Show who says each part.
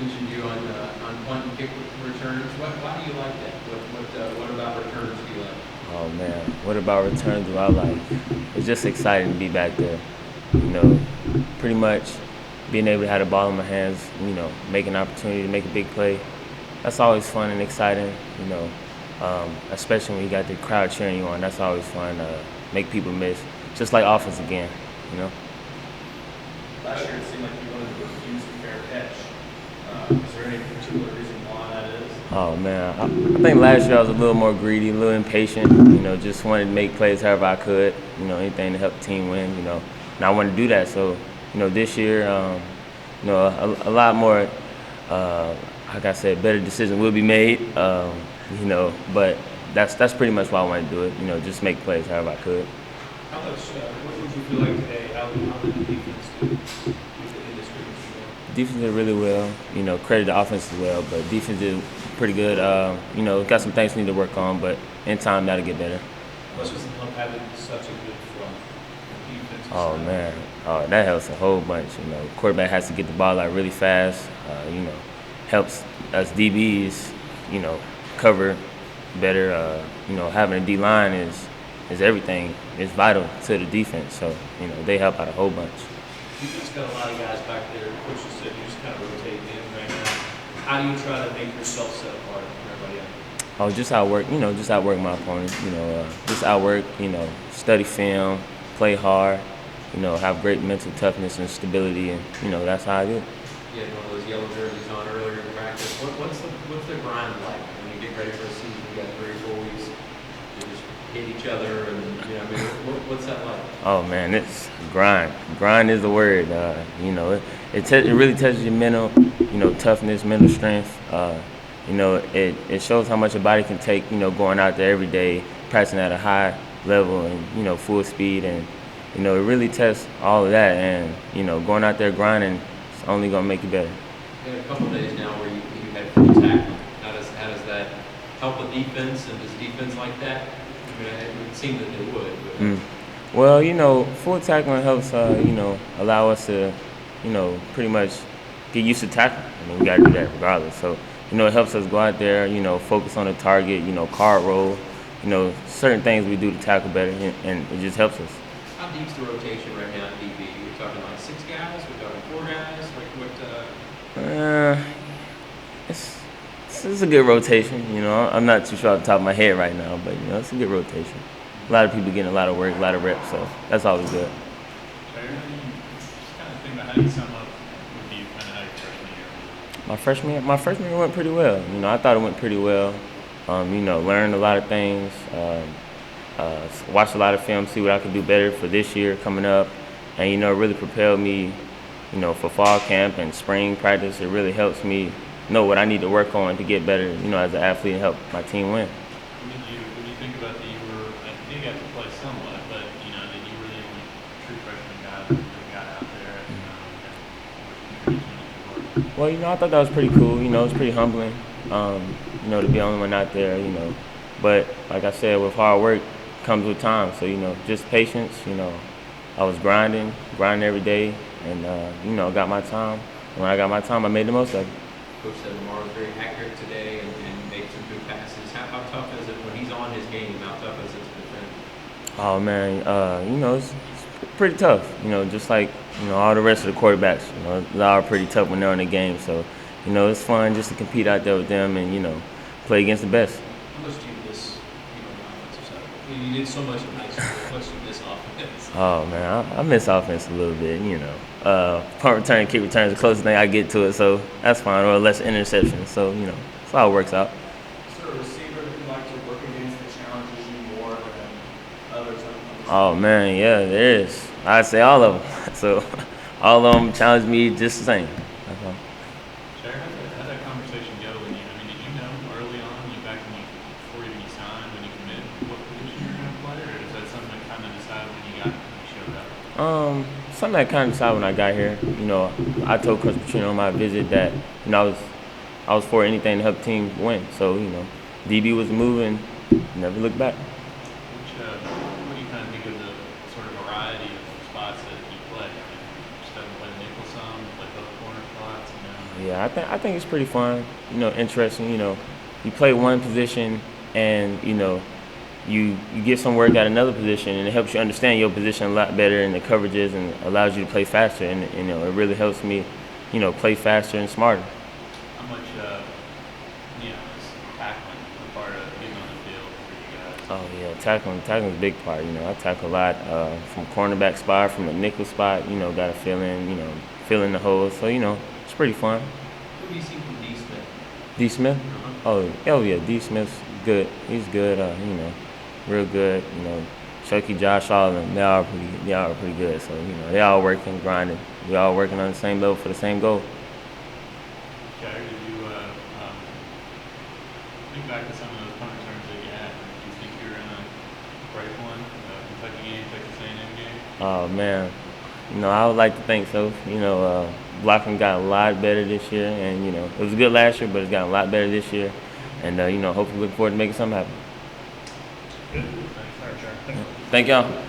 Speaker 1: mentioned you on punt and kick returns. Why do you like that? What about returns do you like?
Speaker 2: Oh man, what about returns do I like? It's just exciting to be back there. You know, pretty much being able to have the ball in my hands, make an opportunity to make a big play. That's always fun and exciting, especially when you got the crowd cheering you on. That's always fun. Make people miss. Just like offense again, you know.
Speaker 3: Last year, it seemed like you wanted to refuse a fair catch. Is there any particular reason why that is?
Speaker 2: Oh man, I think last year I was a little more greedy, a little impatient. Just wanted to make plays however I could. Anything to help the team win. And I wanted to do that. So, this year, a lot more. Like I said, better decisions will be made. But that's pretty much why I wanted to do it. Just make plays however I could.
Speaker 3: What would you feel like today? How did the defense do in this week?
Speaker 2: Defense did really well. Credit the offense as well, but defense did pretty good. Got some things we need to work on, but in time that'll get better.
Speaker 3: What's just having such a good front defense?
Speaker 2: Oh man, that helps a whole bunch. Quarterback has to get the ball out really fast. Helps us DBs, cover better. Having a D line is everything. It's vital to the defense. So they help out a whole bunch.
Speaker 3: You just got a lot of guys back there. Coach just said you just kind of rotate in right now. How do you try to make yourself set apart from everybody else?
Speaker 2: Oh, just outwork. Just outwork my opponent. Just outwork. Study film, play hard. Have great mental toughness and stability, and that's how I do it.
Speaker 1: You had one of those yellow jerseys on earlier in practice. What's the grind like when you get ready for a season? You got 3 or 4 weeks. You just hit each other, and what's that like?
Speaker 2: Oh man, it's grind. Grind is the word. It really touches your mental, toughness, mental strength. It shows how much your body can take. Going out there every day, practicing at a high level and full speed, and it really tests all of that. And going out there grinding, it's only gonna make you better.
Speaker 1: You had a couple of days now where you had full tackling. How does that help the defense? And does defense like that? It would seem that they would. But.
Speaker 2: Well, full tackling helps, allow us to, pretty much get used to tackling. We got to do that regardless. So, it helps us go out there, focus on the target, card roll, certain things we do to tackle better, and it just helps us.
Speaker 1: How deep's the rotation right now at DB? We're talking like 6 guys? We're talking 4 guys?
Speaker 2: It's a good rotation. I'm not too sure off the top of my head right now, but, it's a good rotation. A lot of people getting a lot of work, a lot of reps, so that's always good.
Speaker 3: Jaire, just kind of think about how you sum up with you kind of how your freshman year.
Speaker 2: My freshman year went pretty well. I thought it went pretty well. Learned a lot of things. Watched a lot of film, see what I could do better for this year coming up, and it really propelled me, for fall camp and spring practice. It really helps me know what I need to work on to get better, as an athlete and help my team win.
Speaker 3: When you think about that, you got to play somewhat, but that you were the only true freshman guy that got out there.
Speaker 2: Well, I thought that was pretty cool. It was pretty humbling, to be the only one out there, But like I said, with hard work comes with time. So, just patience, I was grinding every day, and, I got my time. When I got my time, I made the most of it.
Speaker 1: Coach said Lamar was very accurate today and made some good passes. How tough is it when he's on his game? How tough is it to defend?
Speaker 2: Oh man, it's pretty tough. Just like all the rest of the quarterbacks. They are pretty tough when they're in the game. So, it's fun just to compete out there with them and play against the best.
Speaker 3: How much do you miss, the offensive side? You did so much in high school. How much do you miss offense?
Speaker 2: Oh man, I miss offense a little bit. Punt return, kick return is the closest thing I get to it, so that's fine. Or less interceptions. So that's how it works out.
Speaker 3: Is there a receiver that you like to work against that challenges you more than others?
Speaker 2: Oh man, yeah, there is. I'd say all of them. So all of them challenge me just the same. That's all.
Speaker 3: Jaire, how'd that conversation go with you? Did you know early on, before even you signed, when you committed, what position you were going to play, or is that something that kind of decided when you showed up?
Speaker 2: Something that kind of decided when I got here. I told Coach Petrino on my visit that I was for anything to help the team win. So DB was moving, never looked back.
Speaker 3: What do you kind of think of the sort of variety of spots that you play? Just haven't played nickel some, play both corner spots.
Speaker 2: Yeah, I think it's pretty fun. You know, interesting. You know, you play one position, and you know, you get some work at another position, and it helps you understand your position a lot better and the coverages, and allows you to play faster. And you know, it really helps me, you know, play faster and smarter.
Speaker 3: How much, you know, is tackling a part of getting on the field for you guys?
Speaker 2: Oh yeah, tackling's a big part. You know, I tackle a lot from cornerback spot, from a nickel spot. You know, got to fill in the holes. So you know, it's pretty fun.
Speaker 1: What do you see from D. Smith?
Speaker 2: D. Smith?
Speaker 1: Uh-huh.
Speaker 2: Oh yeah, D. Smith's good. He's good. You know, real good. You know, Chucky, Josh, all of them. They all pretty good. So you know, they all working, grinding. We all working on the same level for the same goal.
Speaker 3: Jaire, did you think back to some of those punt returns that you had? Do you think you were in a break one? Kentucky game, Texas A&M game?
Speaker 2: Oh man, you know, I would like to think so. You know, blocking got a lot better this year, and you know, it was good last year, but it's gotten a lot better this year. And you know, hopefully, look forward to making something happen.
Speaker 3: Good. Thanks. All right, Jaire.
Speaker 2: Thank y'all.